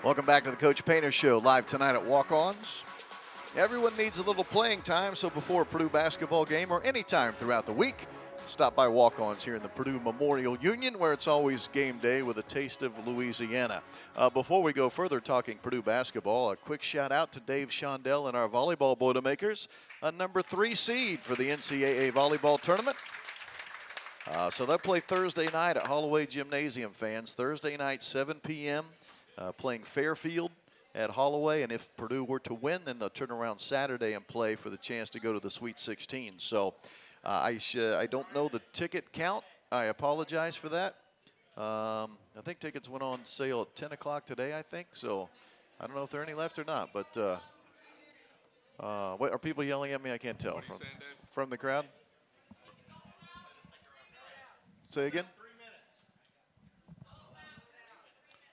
Welcome back to the Coach Painter Show, live tonight at Walk-Ons. Everyone needs a little playing time, so before a Purdue basketball game or any time throughout the week, stop by Walk-Ons here in the Purdue Memorial Union, where it's always game day with a taste of Louisiana. Before we go further talking Purdue basketball, a quick shout out to Dave Shondell and our volleyball Boilermakers, a number 3 seed for the NCAA volleyball tournament. So they'll play Thursday night at Holloway Gymnasium, fans. Thursday night, 7 p.m., playing Fairfield at Holloway. And if Purdue were to win, then they'll turn around Saturday and play for the chance to go to the Sweet 16. So I don't know the ticket count. I apologize for that. I think tickets went on sale at 10 o'clock today, I think. So I don't know if there are any left or not. But what, are people yelling at me? I can't tell. From the crowd? Say again?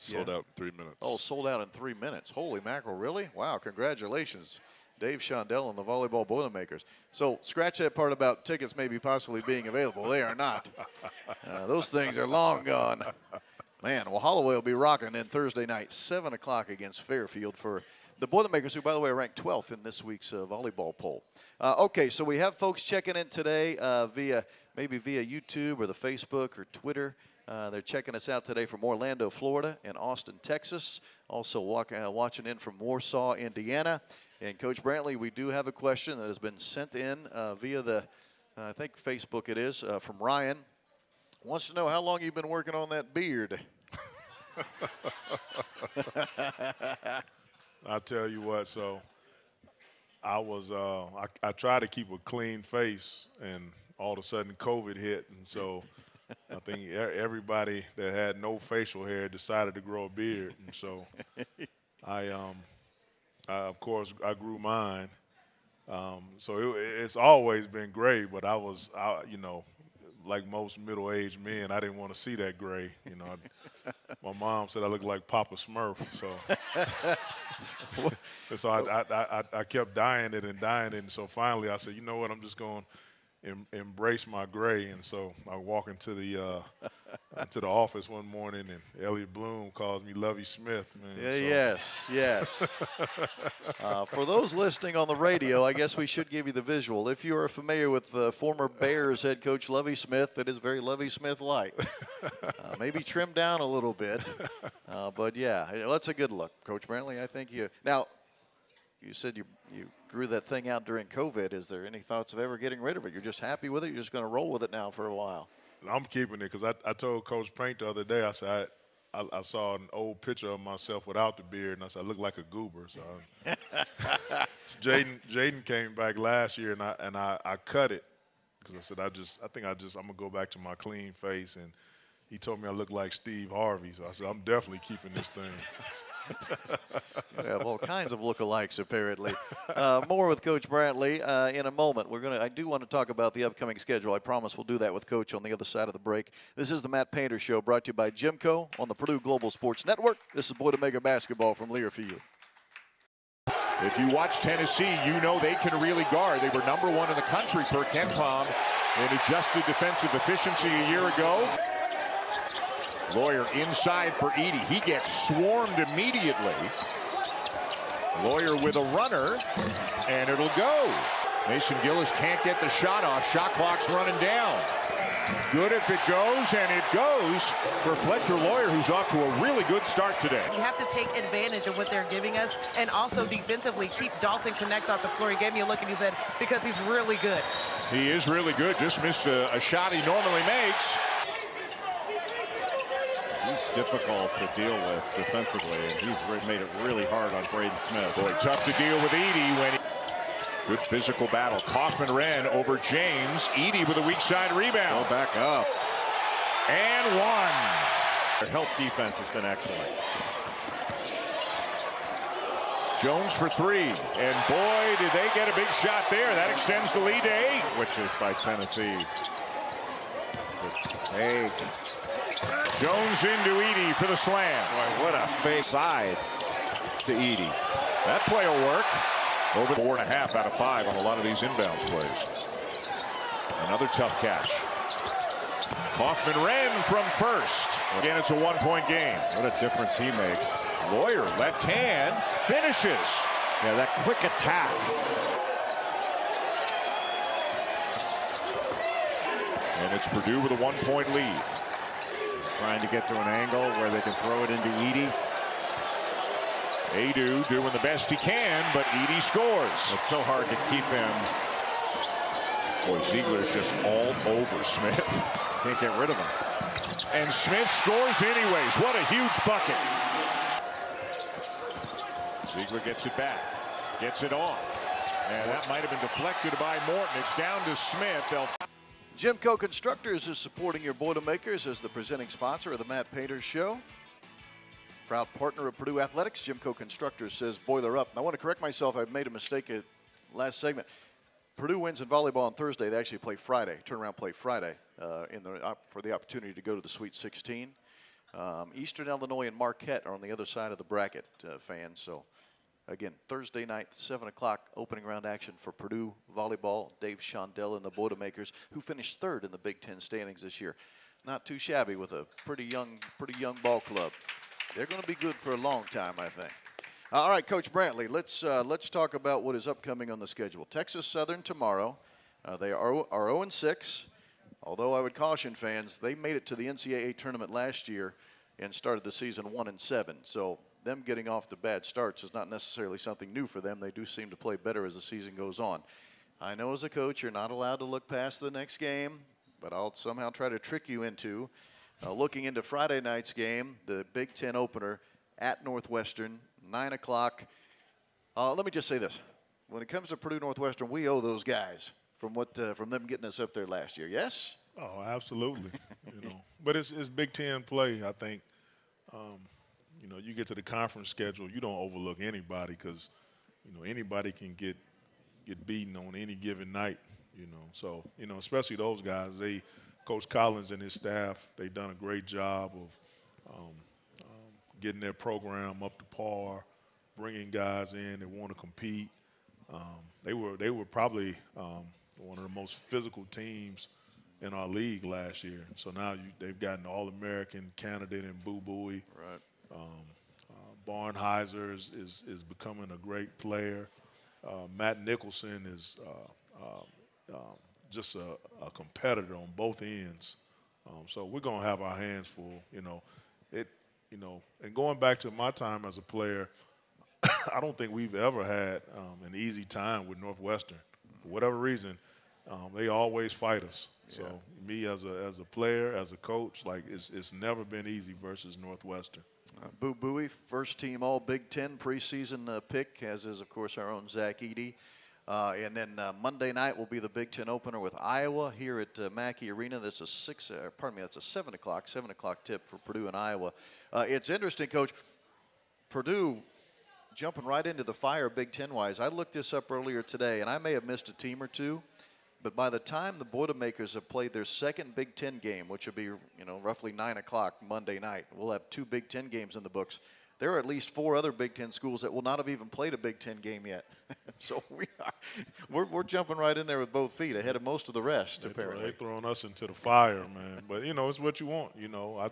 Sold out in 3 minutes. Oh, sold out in 3 minutes. Holy mackerel, really? Wow, congratulations. Dave Shondell and the volleyball Boilermakers. So scratch that part about tickets maybe possibly being available. They are not. Those things are long gone. Man, well, Holloway will be rocking in Thursday night, 7 o'clock against Fairfield for the Boilermakers, who, by the way, are ranked 12th in this week's volleyball poll. Okay, so we have folks checking in today via YouTube or the Facebook or Twitter. They're checking us out today from Orlando, Florida, and Austin, Texas. Also watching in from Warsaw, Indiana. And Coach Brantley, we do have a question that has been sent in via the, I think Facebook it is, from Ryan. Wants to know how long you've been working on that beard. I'll tell you what, so I was, I tried to keep a clean face, and all of a sudden COVID hit, and so I think everybody that had no facial hair decided to grow a beard, and so of course, I grew mine. So it's always been gray, but I like most middle-aged men, I didn't want to see that gray. My mom said I looked like Papa Smurf, so And so I kept dying it, and so finally I said, you know what, I'm just going to embrace my gray. And so I walk into the office one morning, and Elliot Bloom calls me Lovey Smith. Man. Yeah, so. yes. For those listening on the radio, I guess we should give you the visual. If you are familiar with former Bears head coach Lovey Smith, it is very Lovey Smith-like. Maybe trimmed down a little bit. But, yeah, that's a good look. Coach Brantley, I think you – now, you said you grew that thing out during COVID. Is there any thoughts of ever getting rid of it? You're just happy with it? You're just going to roll with it now for a while? I'm keeping it because I told Coach Paint the other day, I said, I saw an old picture of myself without the beard, and I said, I look like a goober. So Jaden came back last year, and I cut it because I said, I'm going to go back to my clean face. And he told me I look like Steve Harvey. So I said, I'm definitely keeping this thing. You have all kinds of lookalikes, apparently. More with Coach Brantley in a moment. I do want to talk about the upcoming schedule. I promise we'll do that with Coach on the other side of the break. This is the Matt Painter Show, brought to you by GEMCO on the Purdue Global Sports Network. This is Boilermaker basketball from Learfield. If you watch Tennessee, you know they can really guard. They were #1 in the country per KenPom in adjusted defensive efficiency a year ago. Lawyer inside for Edey. He gets swarmed immediately. Lawyer with a runner, and it'll go. Mason Gillis can't get the shot off. Shot clock's running down. Good if it goes, and it goes for Fletcher Lawyer, who's off to a really good start today. You have to take advantage of what they're giving us and also defensively keep Dalton Connect off the floor. He gave me a look and he said, because he's really good. He is really good. Just missed a shot he normally makes. He's difficult to deal with defensively, and he's made it really hard on Braden Smith. Boy, tough to deal with Edey when good physical battle. Kaufman-Renn over James. Edey with a weak side rebound. Go back up. And one. Their help defense has been excellent. Jones for 3. And boy, did they get a big shot there. That extends the lead to 8. Which is by Tennessee. Hey. Jones into Edey for the slam. Boy, what a fake side to Edey. That play will work. Over 4.5 out of 5 on a lot of these inbounds plays. Another tough catch. Kaufman-Renn from first. Again, it's a 1-point game. What a difference he makes. Lawyer, left hand, finishes. Yeah, that quick attack. And it's Purdue with a 1-point lead. Trying to get to an angle where they can throw it into Edey. Edey doing the best he can, but Edey scores. It's so hard to keep him. Boy, Ziegler's just all over Smith. Can't get rid of him. And Smith scores anyways. What a huge bucket. Ziegler gets it back. Gets it off. And that might have been deflected by Morton. It's down to Smith. GEMCO Constructors is supporting your Boilermakers as the presenting sponsor of the Matt Painter Show. Proud partner of Purdue Athletics. GEMCO Constructors says boiler up. I want to correct myself. I made a mistake at last segment. Purdue wins in volleyball on Thursday. They actually play Friday, turnaround play Friday for the opportunity to go to the Sweet 16. Eastern Illinois and Marquette are on the other side of the bracket, fans. So, again, Thursday night, 7 o'clock, opening round action for Purdue volleyball. Dave Shondell and the Boilermakers, who finished 3rd in the Big Ten standings this year. Not too shabby with a pretty young ball club. They're going to be good for a long time, I think. All right, Coach Brantley, let's talk about what is upcoming on the schedule. Texas Southern tomorrow. They are 0-6. Although I would caution fans, they made it to the NCAA tournament last year and started the season 1-7. So them getting off to bad starts is not necessarily something new for them. They do seem to play better as the season goes on. I know as a coach you're not allowed to look past the next game, but I'll somehow try to trick you into looking into Friday night's game, the Big Ten opener at Northwestern, 9 o'clock. Let me just say this. When it comes to Purdue Northwestern, we owe those guys from them getting us up there last year. Yes? Oh, absolutely. But it's Big Ten play. I think, you get to the conference schedule, you don't overlook anybody because, anybody can get beaten on any given night. So especially those guys. Coach Collins and his staff, they've done a great job of getting their program up to par, bringing guys in that want to compete. They were probably one of the most physical teams in our league last year. So now they've got an All-American candidate in Boo Buie. Right. Barnheiser is becoming a great player. Matt Nicholson is just a competitor on both ends. So we're going to have our hands full, and going back to my time as a player, I don't think we've ever had an easy time with Northwestern. For whatever reason, they always fight us. So me as a player, as a coach, like it's never been easy versus Northwestern. Boo Buie, first team All Big Ten preseason pick, as is, of course, our own Zach Edey. And then Monday night will be the Big Ten opener with Iowa here at Mackey Arena. That's that's a 7 o'clock tip for Purdue and Iowa. It's interesting, Coach. Purdue jumping right into the fire Big Ten-wise. I looked this up earlier today, and I may have missed a team or two, but by the time the Boilermakers have played their second Big Ten game, which will be roughly 9 o'clock Monday night, we'll have 2 Big Ten games in the books. There are at least 4 other Big Ten schools that will not have even played a Big Ten game yet. So we're jumping right in there with both feet ahead of most of the rest, apparently. They're throwing us into the fire, man. But, it's what you want.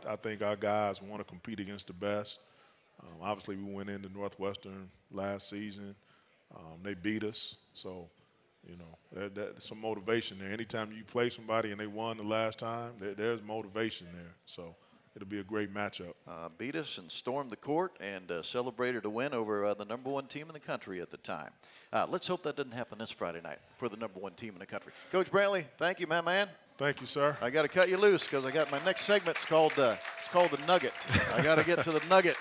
I think our guys want to compete against the best. Obviously, we went into Northwestern last season. They beat us. So, there's some motivation there. Anytime you play somebody and they won the last time, there's motivation there. So it'll be a great matchup. Beat us and stormed the court and celebrated a win over the #1 team in the country at the time. Let's hope that doesn't happen this Friday night for the #1 team in the country. Coach Brantley, thank you, my man. Thank you, sir. I got to cut you loose because I got my next segment. It's called the Nugget. I got to get to the Nugget.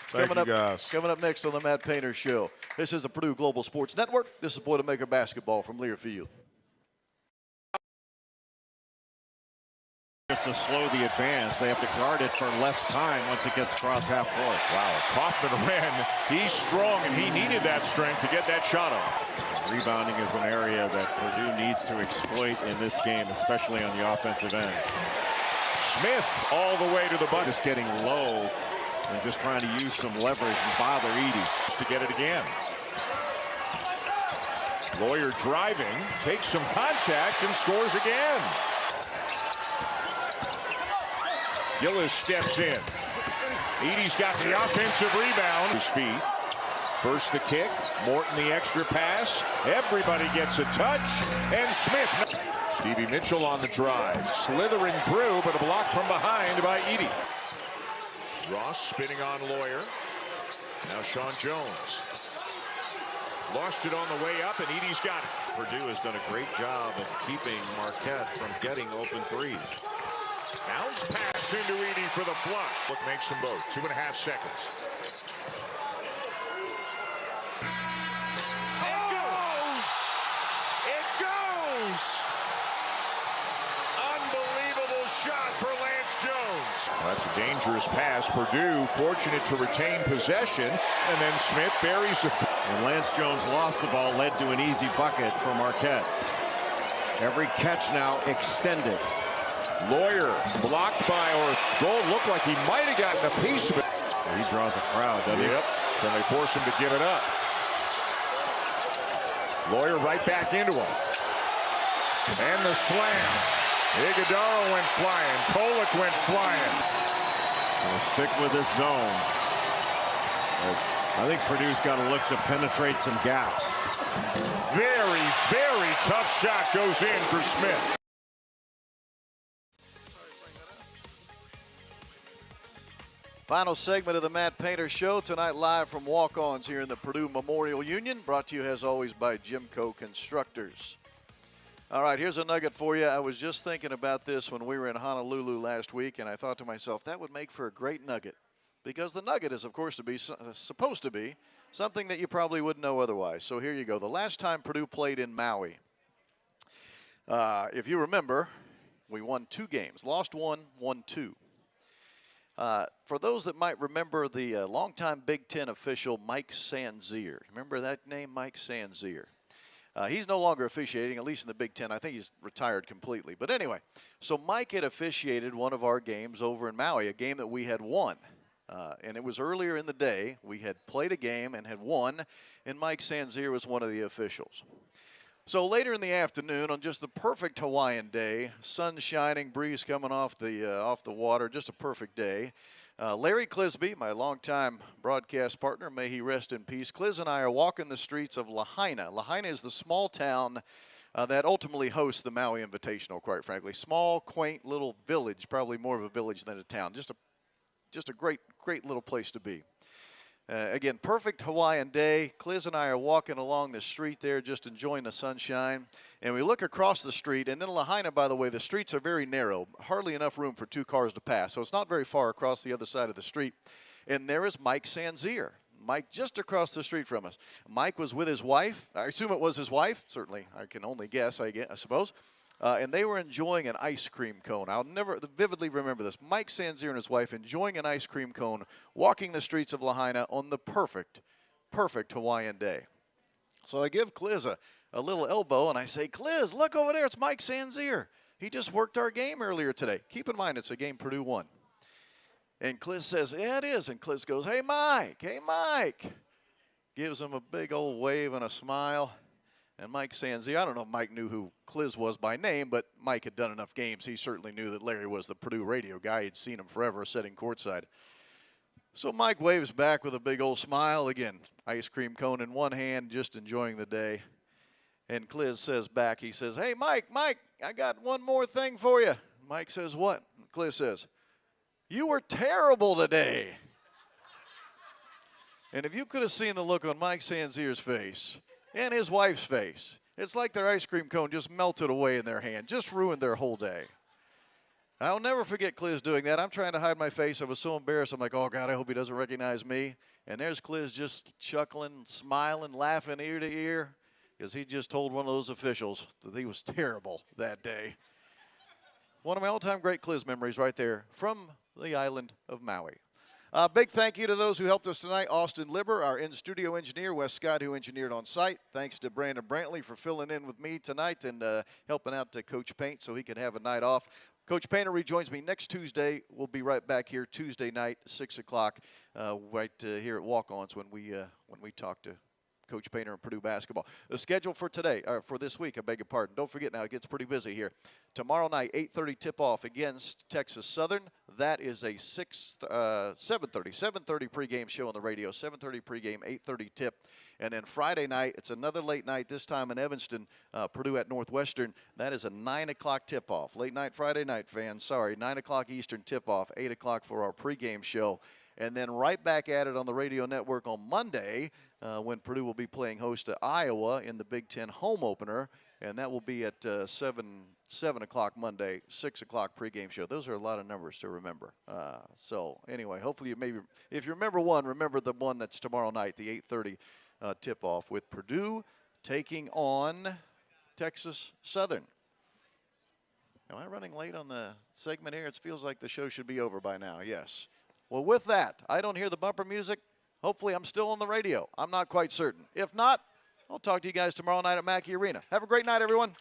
Thank you, guys. Coming up next on the Matt Painter Show. This is the Purdue Global Sports Network. This is Boilermaker basketball from Learfield. Just to slow the advance, they have to guard it for less time once it gets across half court. Wow, Kaufman ran. He's strong, and he needed that strength to get that shot off. Rebounding is an area that Purdue needs to exploit in this game, especially on the offensive end. Smith all the way to the bucket. Just getting low and just trying to use some leverage and bother Edey. To get it again. Lawyer driving, takes some contact, and scores again. Gillis steps in. Edey's got the offensive rebound. His feet. First the kick. Morton the extra pass. Everybody gets a touch. And Smith. Stevie Mitchell on the drive. Slithering through, but a block from behind by Edey. Ross spinning on Lawyer. Now Sean Jones. Lost it on the way up, and Edey's got it. Purdue has done a great job of keeping Marquette from getting open threes. Bounce pass into Edey for the flush. Look, makes them both. 2.5 seconds. It goes! Unbelievable shot for Lance Jones. That's a dangerous pass. Purdue fortunate to retain possession, and then Smith buries it. And Lance Jones lost the ball, led to an easy bucket for Marquette. Every catch now extended. Lawyer blocked by, or goal looked like he might have gotten a piece of it. He draws a crowd, doesn't he? Yep. Then they force him to give it up. Lawyer right back into him. And the slam. Iguodala went flying. Kolek went flying. We'll stick with this zone. I think Purdue's got to look to penetrate some gaps. Very, very tough shot goes in for Smith. Final segment of the Matt Painter Show tonight, live from Walk-Ons here in the Purdue Memorial Union, brought to you as always by GEMCO Constructors. All right, here's a nugget for you. I was just thinking about this when we were in Honolulu last week, and I thought to myself, that would make for a great nugget, because the nugget is, of course, supposed to be something that you probably wouldn't know otherwise. So here you go. The last time Purdue played in Maui, if you remember, we won 2 games. Lost 1, won 2. For those that might remember the longtime Big Ten official Mike Sanzier. Remember that name, Mike Sanzier? He's no longer officiating, at least in the Big Ten. I think he's retired completely. But anyway, so Mike had officiated one of our games over in Maui, a game that we had won. And it was earlier in the day. We had played a game and had won, and Mike Sanzier was one of the officials. So later in the afternoon, on just the perfect Hawaiian day, sun shining, breeze coming off the water, just a perfect day. Larry Clisby, my longtime broadcast partner, may he rest in peace. Cliz and I are walking the streets of Lahaina. Lahaina is the small town that ultimately hosts the Maui Invitational, quite frankly. Small, quaint little village, probably more of a village than a town. Just a great little place to be. Again, perfect Hawaiian day. Cliz and I are walking along the street there, just enjoying the sunshine. And we look across the street, and in Lahaina, by the way, the streets are very narrow, hardly enough room for 2 cars to pass. So it's not very far across the other side of the street. And there is Mike Sanzier. Mike just across the street from us. Mike was with his wife. I assume it was his wife. Certainly, I can only guess, I suppose. And they were enjoying an ice cream cone. I'll never vividly remember this. Mike Sanzier and his wife enjoying an ice cream cone, walking the streets of Lahaina on the perfect Hawaiian day. So I give Cliz a little elbow, and I say, Cliz, look over there. It's Mike Sanzier. He just worked our game earlier today. Keep in mind, it's a game Purdue won. And Cliz says, yeah, it is. And Cliz goes, hey, Mike. Gives him a big old wave and a smile. And Mike Sanzier, I don't know if Mike knew who Cliz was by name, but Mike had done enough games. He certainly knew that Larry was the Purdue radio guy. He'd seen him forever sitting courtside. So Mike waves back with a big old smile. Again, ice cream cone in one hand, just enjoying the day. And Cliz says back, he says, hey, Mike, I got one more thing for you. Mike says, what? Cliz says, you were terrible today. And if you could have seen the look on Mike Sanzier's face and his wife's face, it's like their ice cream cone just melted away in their hand, just ruined their whole day. I'll never forget Cliz doing that. I'm trying to hide my face. I was so embarrassed. I'm like, oh, God, I hope he doesn't recognize me. And there's Cliz just chuckling, smiling, laughing ear to ear because he just told one of those officials that he was terrible that day. One of my all-time great Cliz memories right there from the island of Maui. Big thank you to those who helped us tonight. Austin Libber, our in-studio engineer, Wes Scott, who engineered on site. Thanks to Brandon Brantley for filling in with me tonight and helping out to Coach Paint so he could have a night off. Coach Painter rejoins me next Tuesday. We'll be right back here Tuesday night, 6 o'clock, right here at Walk-Ons when we talk to Coach Painter and Purdue basketball. The schedule for today, or for this week, I beg your pardon. Don't forget now, it gets pretty busy here. Tomorrow night, 8:30 tip-off against Texas Southern. That is a 7:30 pregame show on the radio. 7:30 pregame, 8:30 tip. And then Friday night, it's another late night, this time in Evanston, Purdue at Northwestern. That is a 9 o'clock tip-off. Late night Friday night, fans. Sorry, 9 o'clock Eastern tip-off, 8 o'clock for our pregame show. And then right back at it on the radio network on Monday when Purdue will be playing host to Iowa in the Big Ten home opener. And that will be at 7 o'clock Monday, 6 o'clock pregame show. Those are a lot of numbers to remember. So anyway, hopefully you maybe, if you remember one, remember the one that's tomorrow night, the 8:30 tip-off with Purdue taking on Texas Southern. Am I running late on the segment here? It feels like the show should be over by now. Yes. Well, with that, I don't hear the bumper music. Hopefully I'm still on the radio. I'm not quite certain. If not, I'll talk to you guys tomorrow night at Mackey Arena. Have a great night, everyone.